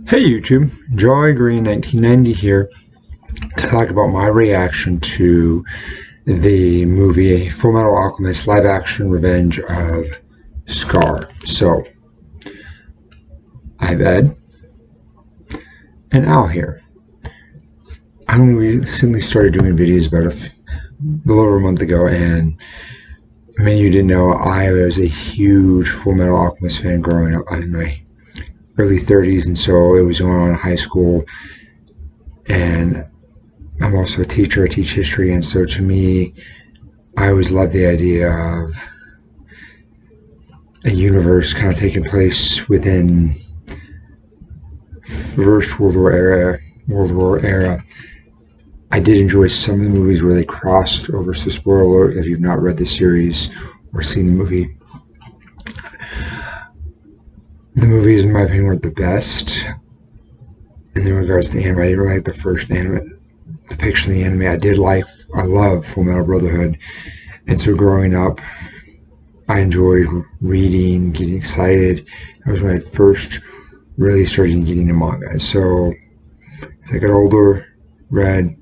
Hey YouTube, Joy Green 1990 here to talk about my reaction to the movie Full Metal Alchemist live action Revenge of Scar. So, I have Ed and Al here. I only recently started doing videos about a little over a month ago, and many of you didn't know I was a huge Full Metal Alchemist fan growing up. I'm in my early 30s, and so it was going on in high school, and I'm also a teacher. I teach history, and so to me, I always loved the idea of a universe kind of taking place within First World War era. I did enjoy some of the movies where they crossed over, so spoiler alert if you've not read the series or seen the movie. The movies, in my opinion, weren't the best in regards to the anime. I didn't really like the first depiction of the anime. I love Full Metal Brotherhood. And so growing up, I enjoyed reading, getting excited. That was when I first really started getting into manga. So as I got older, read,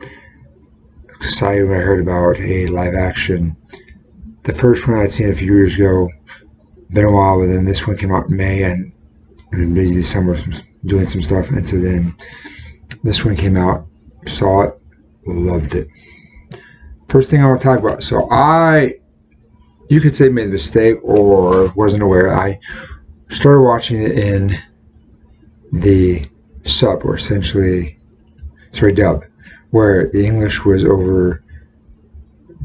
excited when I heard about a live action. The first one I'd seen a few years ago, been a while, but then this one came out in May, and I've been busy this summer doing some stuff, and so then this one came out, saw it, loved it. First thing I want to talk about, so you could say made a mistake or wasn't aware. I started watching it in the sub, or dub, where the English was over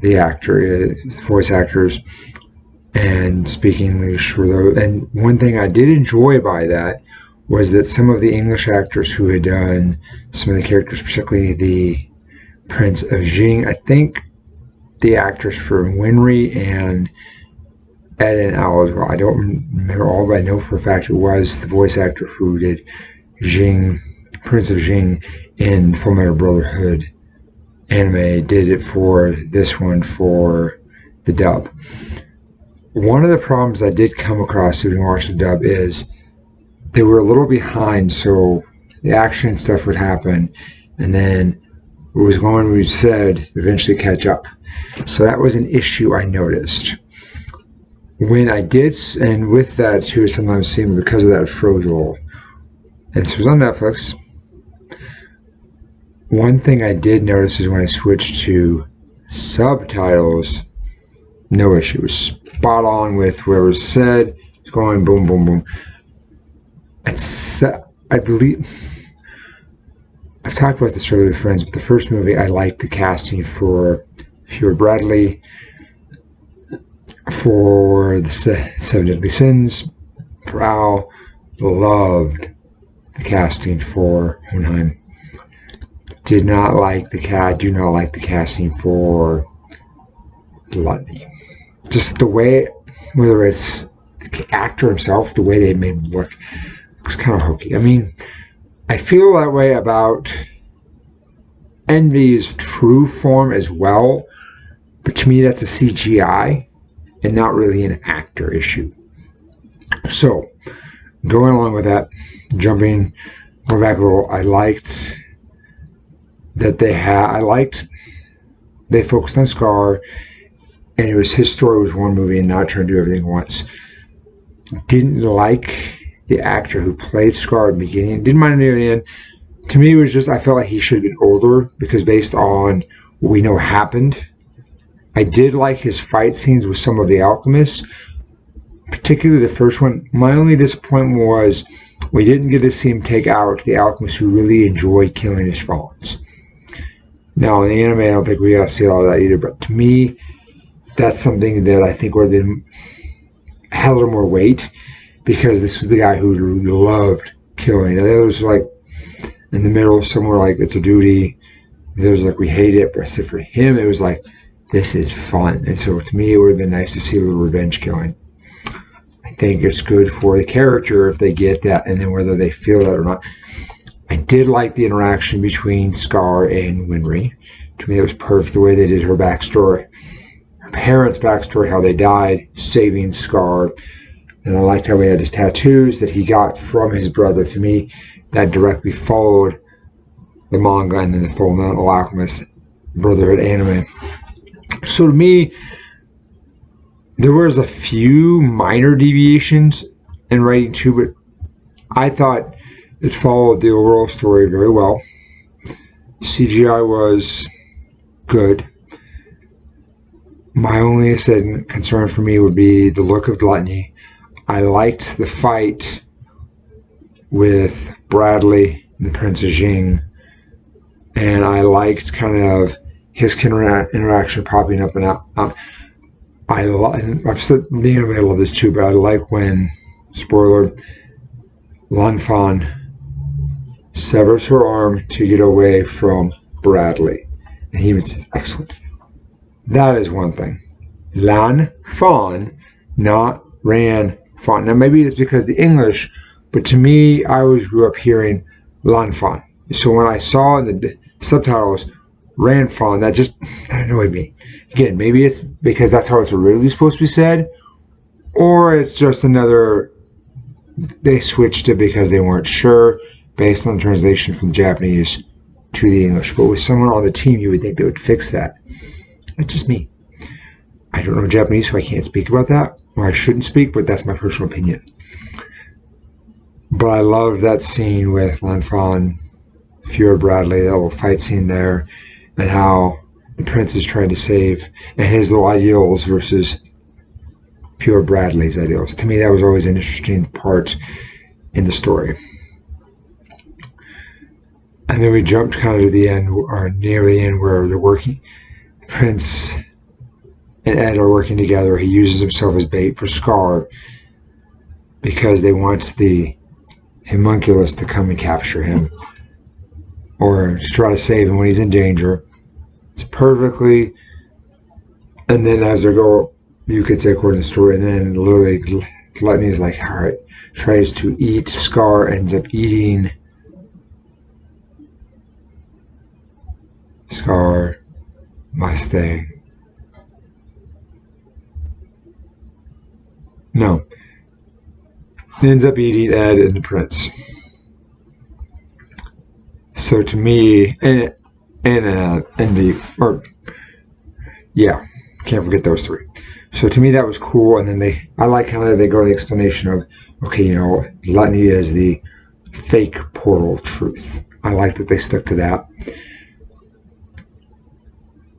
the voice actors, and speaking English for those. And one thing I did enjoy by that was that some of the English actors who had done some of the characters, particularly the Prince of Jing, I think the actors for Winry and Ed and Al as well. I don't remember all, but I know for a fact it was the voice actor who did Jing, Prince of Jing in Full Metal Brotherhood anime, did it for this one for the dub. One of the problems I did come across when I watched the dub is they were a little behind, so the action stuff would happen, and then what was going on, we said, eventually catch up. So that was an issue I noticed. When I did, and with that too, sometimes seeing because of that froze roll. And this was on Netflix. One thing I did notice is when I switched to subtitles, no issue. It was spot on with where it was said. It's going boom, boom, boom. I believe I've talked about this earlier with friends, but the first movie, I liked the casting for Fury Bradley, for the Seven Deadly Sins, for Al. Loved the casting for Hohenheim. Do not like the casting for Gluttony. Just the way, whether it's the actor himself, the way they made him look, looks kind of hokey. I mean, I feel that way about Envy's true form as well, but to me that's a CGI and not really an actor issue. So, going along with that, jumping more back a little, I liked that they focused on Scar, and it was his story was one movie and not trying to do everything at once. Didn't like the actor who played Scar at the beginning. Didn't mind him at the end. To me, it was just, I felt like he should have been older, because based on what we know happened. I did like his fight scenes with some of the alchemists, particularly the first one. My only disappointment was we didn't get to see him take out the alchemists who really enjoyed killing his fawns. Now, in the anime, I don't think we got to see a lot of that either, but to me, that's something that I think would have been had a little more weight, because this was the guy who loved killing. And it was like in the middle, somewhere like it's a duty. There's like we hate it, but for him, it was like this is fun. And so to me, it would have been nice to see a little revenge killing. I think it's good for the character if they get that, and then whether they feel that or not. I did like the interaction between Scar and Winry. To me, it was perfect the way they did her backstory. Her parents' backstory, how they died, saving Scar. And I liked how he had his tattoos that he got from his brother. To me, that directly followed the manga and then the Full Metal Alchemist Brotherhood anime. So to me, there was a few minor deviations in writing too, but I thought it followed the overall story very well. CGI was good. My only concern for me would be the look of Gluttony. I liked the fight with Bradley and the Prince of Jing, and I liked kind of his interaction popping up and out. I've said the anime, I love this too, but I like when, spoiler, Lan Fan severs her arm to get away from Bradley. And he was excellent. That is one thing. Lan Fan, not Ran Fan. Now maybe it's because the English, but to me, I always grew up hearing Lan Fan. So when I saw in the subtitles Ran Fan, that annoyed me. Again, maybe it's because that's how it's originally supposed to be said, or it's just they switched it because they weren't sure based on the translation from Japanese to the English. But with someone on the team, you would think they would fix that. It's just me. I don't know Japanese, so I can't speak about that, or I shouldn't speak, but that's my personal opinion. But I love that scene with Lan Fan, Fiora Bradley, that little fight scene there, and how the prince is trying to save, and his little ideals versus Fiora Bradley's ideals. To me, that was always an interesting part in the story. And then we jumped kind of to the end, or near the end, where they're working. Prince and Ed are working together. He uses himself as bait for Scar because they want the homunculus to come and capture him, or to try to save him when he's in danger. It's perfectly, and then as they go, you could say according to the story, and then literally Gluttony is like, alright, tries to eat Scar, ends up eating Scar, Mustang. No. Ends up eating Ed and the Prince. So to me, can't forget those three. So to me that was cool, and then I like how they go to the explanation of, okay, Gluttony is the fake portal of truth. I like that they stuck to that.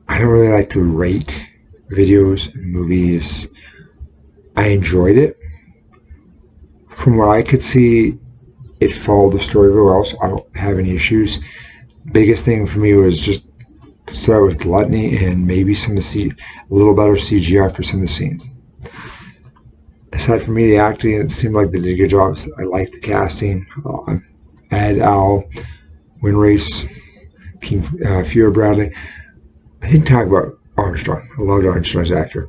I don't really like to rate videos and movies. I enjoyed it. From what I could see, it followed the story very well, so I don't have any issues. Biggest thing for me was just start with Gluttony and maybe a little better CGI for some of the scenes. Aside from me, the acting, it seemed like they did a good job. I liked the casting. Ed, Al, Winrace, Fiora Bradley. I didn't talk about Armstrong. I loved Armstrong as an actor.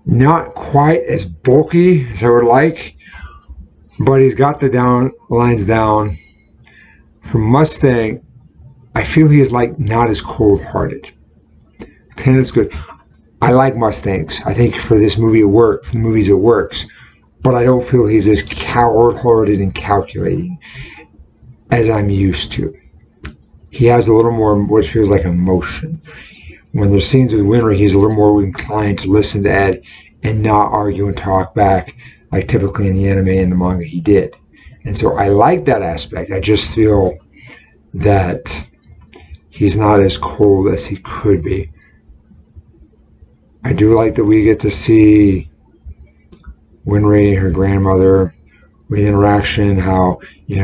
Not quite as bulky as I would like, but he's got the lines down. For Mustang, I feel he is not as cold-hearted. And it's good. I like Mustangs. I think for this movie for the movies it works, but I don't feel he's as coward-hearted and calculating as I'm used to. He has a little more what feels like emotion. When there's scenes with Winry, he's a little more inclined to listen to Ed and not argue and talk back like typically in the anime and the manga he did. And so I like that aspect. I just feel that he's not as cold as he could be. I do like that we get to see Winry and her grandmother with interaction, how, Ed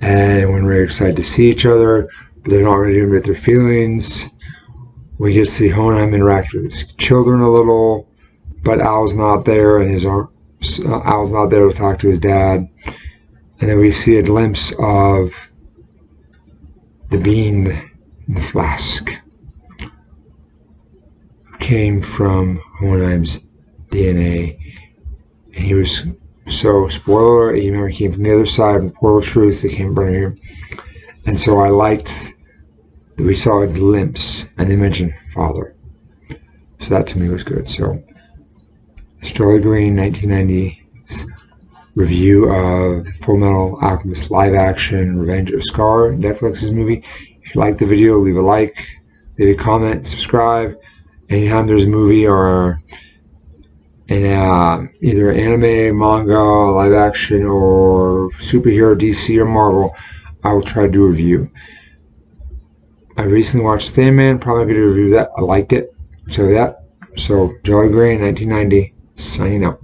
and Winry are excited to see each other, but they're not ready to admit their feelings. We get to see Honheim interact with his children a little, but Al's not there, and Al's not there to talk to his dad. And then we see a glimpse of the being in the flask. Came from Honheim's DNA, and he was spoiler. You remember, he came from the other side of the portal of truth. They came from here, and so I liked that we saw a glimpse, and they mentioned father. So that to me was good. So Starlight Green, 1990, review of the Full Metal Alchemist live action Revenge of Scar, Netflix's movie. If you like the video, leave a like, leave a comment, subscribe. Anytime there's a movie or either anime, manga, live action, or superhero, DC, or Marvel, I will try to do a review. I recently watched Sandman, probably going to review that. I liked it. So Jolly Gray in 1990, signing out.